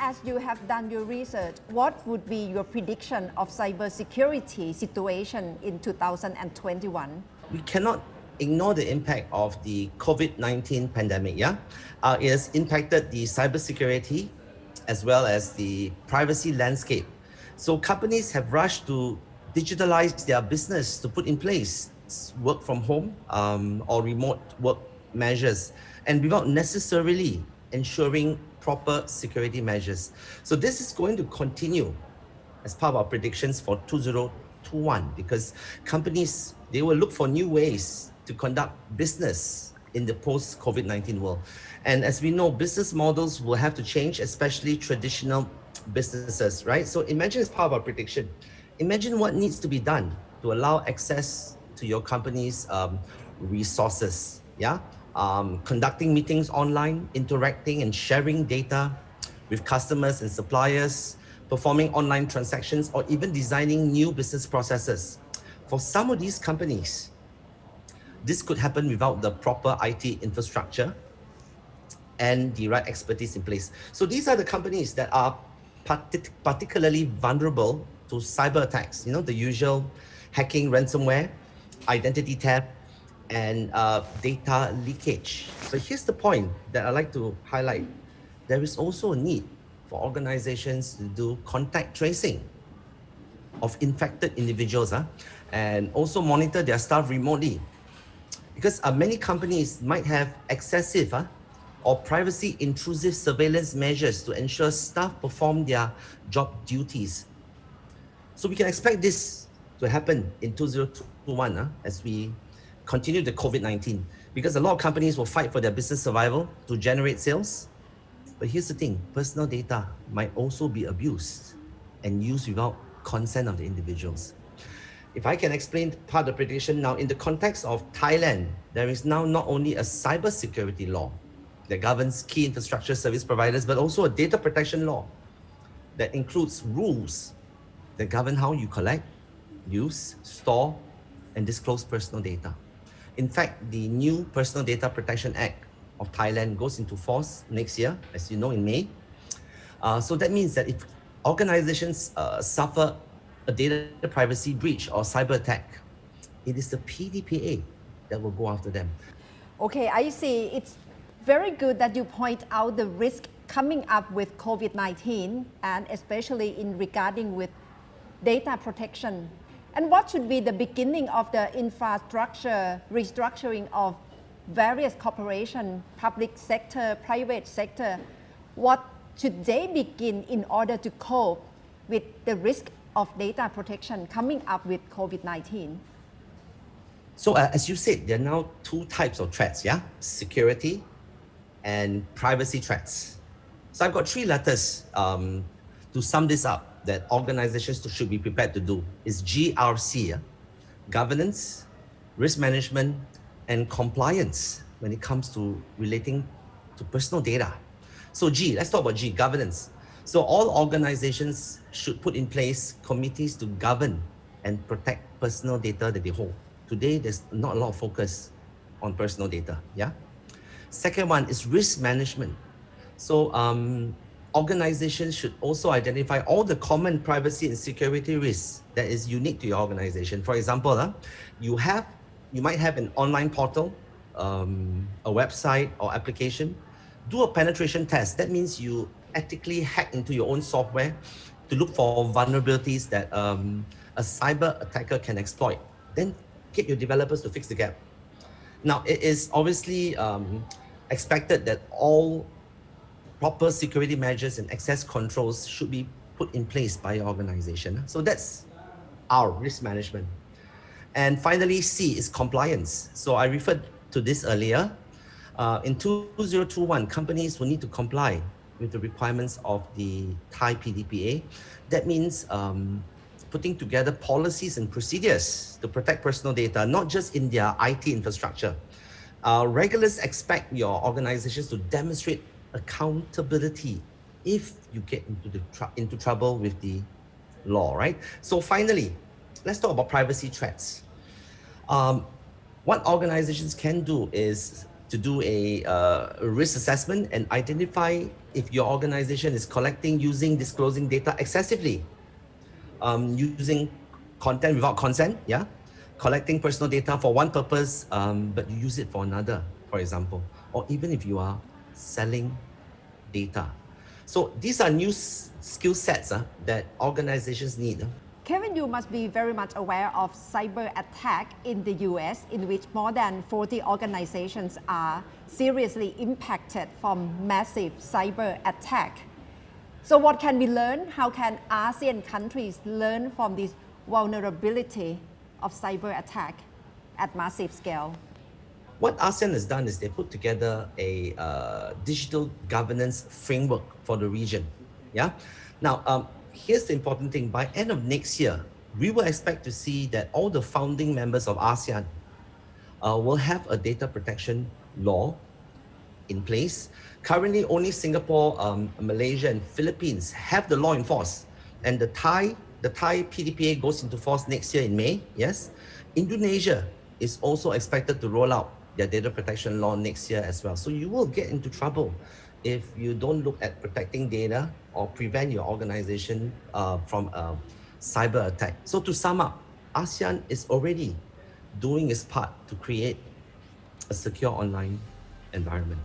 as you have done your research, what would be your prediction of cybersecurity situation in 2021? We cannot ignore the impact of the COVID-19 pandemic. It has impacted the cybersecurity as well as the privacy landscape. So companies have rushed to digitalize their business to put in place work from home or remote work measures, and without necessarily ensuring proper security measures. So this is going to continue as part of our predictions for 2021, because companies, they will look for new ways to conduct business in the post-COVID-19 world. And as we know, business models will have to change, especially traditional businesses, right? So imagine as part of our prediction, imagine what needs to be done to allow access to your company's resources, conducting meetings online, interacting and sharing data with customers and suppliers, performing online transactions, or even designing new business processes. For some of these companies, this could happen without the proper IT infrastructure and the right expertise in place. So these are the companies that are particularly vulnerable to cyber attacks, the usual hacking, ransomware, identity theft, and data leakage. But here's the point that I like to highlight. There is also a need for organizations to do contact tracing of infected individuals and also monitor their staff remotely. Because many companies might have excessive or privacy intrusive surveillance measures to ensure staff perform their job duties. So we can expect this to happen in 2021 as we continue the COVID-19, because a lot of companies will fight for their business survival to generate sales. But here's the thing, personal data might also be abused and used without consent of the individuals. If I can explain part of the prediction now, in the context of Thailand, there is now not only a cybersecurity law that governs key infrastructure service providers, but also a data protection law that includes rules that govern how you collect, use, store, and disclose personal data. In fact, the new Personal Data Protection Act of Thailand goes into force next year, as you know, in May. So that means that if organizations suffer a data privacy breach or cyber attack, it is the PDPA that will go after them. Okay, I see. It's very good that you point out the risk coming up with COVID-19, and especially in regarding with data protection. And what should be the beginning of the infrastructure restructuring of various corporations, public sector, private sector? What should they begin in order to cope with the risk of data protection coming up with COVID-19? So as you said, there are now two types of threats, security and privacy threats. So I've got three letters to sum this up that organizations should be prepared to do. Is GRC, governance, risk management, and compliance when it comes to relating to personal data. So G, let's talk about G, governance. So all organizations should put in place committees to govern and protect personal data that they hold. Today, there's not a lot of focus on personal data, Second one is risk management. So organizations should also identify all the common privacy and security risks that is unique to your organization. For example, you might have an online portal, a website or application. Do a penetration test. That means you ethically hack into your own software to look for vulnerabilities that a cyber attacker can exploit. Then get your developers to fix the gap. Now, it is obviously expected that all proper security measures and access controls should be put in place by your organization. So that's our risk management. And finally, C is compliance. So I referred to this earlier. In 2021, companies will need to comply with the requirements of the Thai PDPA. That means putting together policies and procedures to protect personal data, not just in their IT infrastructure. Regulators expect your organizations to demonstrate accountability if you get into trouble with the law, right? So finally, let's talk about privacy threats. What organizations can do is to do a risk assessment and identify if your organization is collecting, using, disclosing data excessively, using content without consent, yeah, collecting personal data for one purpose, but you use it for another, for example, or even if you are selling data. So these are new skill sets that organizations need. Kevin, you must be very much aware of cyber attack in the US, in which more than 40 organizations are seriously impacted from massive cyber attack. So what can we learn? How can ASEAN countries learn from this vulnerability of cyber attack at massive scale? What ASEAN has done is they put together a digital governance framework for the region. Yeah. Now, here's the important thing. By end of next year, we will expect to see that all the founding members of ASEAN will have a data protection law in place. Currently, only Singapore, Malaysia, and Philippines have the law in force. And the Thai PDPA goes into force next year in May, yes. Indonesia is also expected to roll out their data protection law next year as well. So you will get into trouble if you don't look at protecting data or prevent your organization from a cyber attack. So to sum up, ASEAN is already doing its part to create a secure online environment.